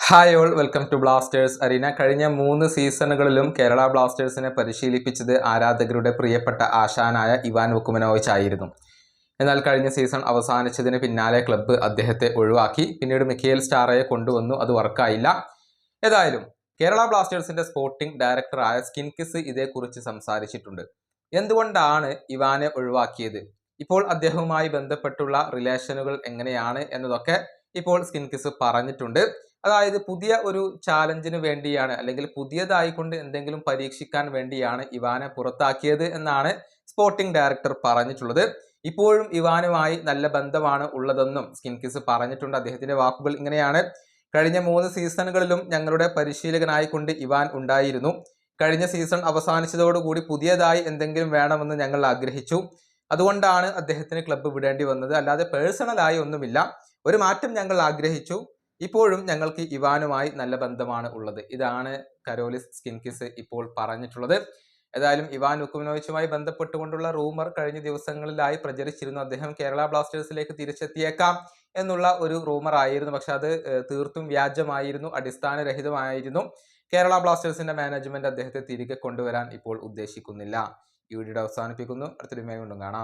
Hi all, welcome to Blasters arena. കഴിഞ്ഞ 3 സീസണുകളിലും കേരള ബ്ലാസ്റ്റേഴ്സിനെ പരിശീലിപ്പിച്ചത് ആരാധകരുടെ പ്രിയപ്പെട്ട ആശാനായ ഇവാൻ വുക്കുമനോവിച്ച് ആയിരുന്നു. എന്നാൽ കഴിഞ്ഞ സീസൺ അവസാനിച്ചതിന് പിന്നാലെ ക്ലബ്ബ് അദ്ദേഹത്തെ ഒഴിവാക്കി. പിന്നീട് മിഖേൽ സ്റ്റാറയെ കൊണ്ടുവന്നു, അത് വർക്കായില്ല. ഏതായാലും കേരള ബ്ലാസ്റ്റേഴ്സിന്റെ സ്പോർട്ടിംഗ് ഡയറക്ടറായ സ്കിൻകിസ് ഇതേക്കുറിച്ച് സംസാരിച്ചിട്ടുണ്ട്. എന്തുകൊണ്ടാണ് ഇവാനെ ഒഴിവാക്കിയത്, ഇപ്പോൾ അദ്ദേഹവുമായി ബന്ധപ്പെട്ടുള്ള റിലേഷനുകൾ എങ്ങനെയാണ് എന്നതൊക്കെ ഇപ്പോൾ സ്കിൻകിസ് പറഞ്ഞിട്ടുണ്ട്. അതായത് പുതിയ ഒരു ചാലഞ്ചിന് വേണ്ടിയാണ്, അല്ലെങ്കിൽ പുതിയതായിക്കൊണ്ട് എന്തെങ്കിലും പരീക്ഷിക്കാൻ വേണ്ടിയാണ് ഇവാനെ പുറത്താക്കിയത് എന്നാണ് സ്പോർട്ടിംഗ് ഡയറക്ടർ പറഞ്ഞിട്ടുള്ളത്. ഇപ്പോഴും ഇവാനുമായി നല്ല ബന്ധമാണ് ഉള്ളതെന്നും സ്കിൻകിസ് പറഞ്ഞിട്ടുണ്ട്. അദ്ദേഹത്തിന്റെ വാക്കുകൾ ഇങ്ങനെയാണ്: കഴിഞ്ഞ 3 സീസണുകളിലും ഞങ്ങളുടെ പരിശീലകനായിക്കൊണ്ട് ഇവാൻ ഉണ്ടായിരുന്നു. കഴിഞ്ഞ സീസൺ അവസാനിച്ചതോടുകൂടി പുതിയതായി എന്തെങ്കിലും വേണമെന്ന് ഞങ്ങൾ ആഗ്രഹിച്ചു. അതുകൊണ്ടാണ് അദ്ദേഹത്തിന് ക്ലബ്ബ് വിടേണ്ടി വന്നത്. അല്ലാതെ പേഴ്സണലായി ഒന്നുമില്ല. ഒരു മാറ്റം ഞങ്ങൾ ആഗ്രഹിച്ചു. ഇപ്പോഴും ഞങ്ങൾക്ക് ഇവാനുമായി നല്ല ബന്ധമാണ് ഉള്ളത്. ഇതാണ് കരോലിസ് സ്കിൻകിസ് ഇപ്പോൾ പറഞ്ഞിട്ടുള്ളത്. ഏതായാലും ഇവാൻ വുക്കുമനോവിച്ചുമായി ബന്ധപ്പെട്ടുകൊണ്ടുള്ള റൂമർ കഴിഞ്ഞ ദിവസങ്ങളിലായി പ്രചരിച്ചിരുന്നു. അദ്ദേഹം കേരള ബ്ലാസ്റ്റേഴ്സിലേക്ക് തിരിച്ചെത്തിയേക്കാം എന്നുള്ള ഒരു റൂമർ ആയിരുന്നു. പക്ഷെ അത് തീർത്തും വ്യാജമായിരുന്നു, അടിസ്ഥാനരഹിതമായിരുന്നു. കേരള ബ്ലാസ്റ്റേഴ്സിന്റെ മാനേജ്മെന്റ് അദ്ദേഹത്തെ തിരികെ കൊണ്ടുവരാൻ ഇപ്പോൾ ഉദ്ദേശിക്കുന്നില്ല. ഈ വീഡിയോ അവസാനിപ്പിക്കുന്നു. അടുത്തൊരു വീഡിയോയിൽ വീണ്ടും കാണാം.